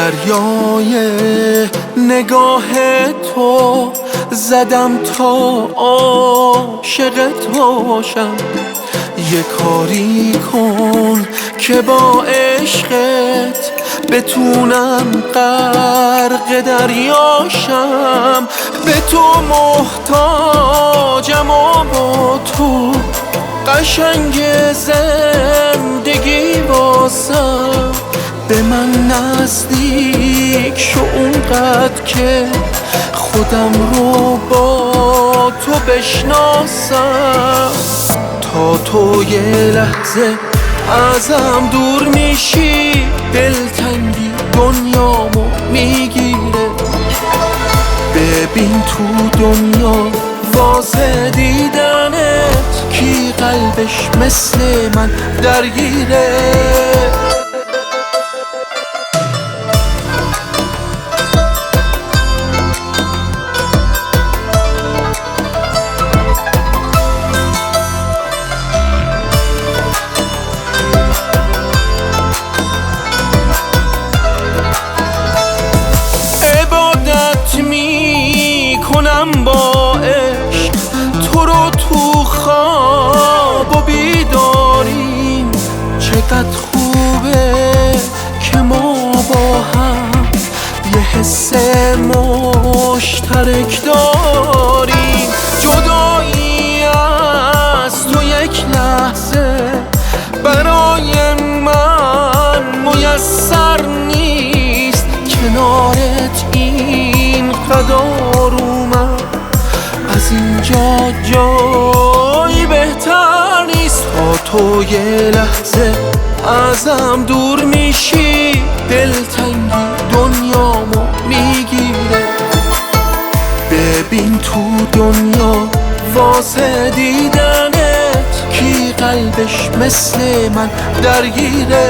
دریای نگاه تو زدم تا عاشقت باشم. یه کاری کن که با عشقت بتونم غرق دریاشم. به تو محتاجم و با تو قشنگ زندگی واسم. به من نزدیک شو اونقدر که خودم رو با تو بشناسم. تا تو یه لحظه ازم دور میشی دلتنگی دنیامو میگیره. ببین تو دنیا واسه دیدنت کی قلبش مثل من درگیره. کنم با عشق تو رو تو خواب و بیداریم. چقدر خوبه که ما با هم یه حس مشترک داریم. جدایی از تو یک لحظه برای من میسر نیست. کنارت این قدر از اینجا جایی بهتر نیست. تا تو یه لحظه ازم دور میشی دلتنگی دنیامو میگیره. ببین تو دنیا واسه دیدنت کی قلبش مثل من درگیره.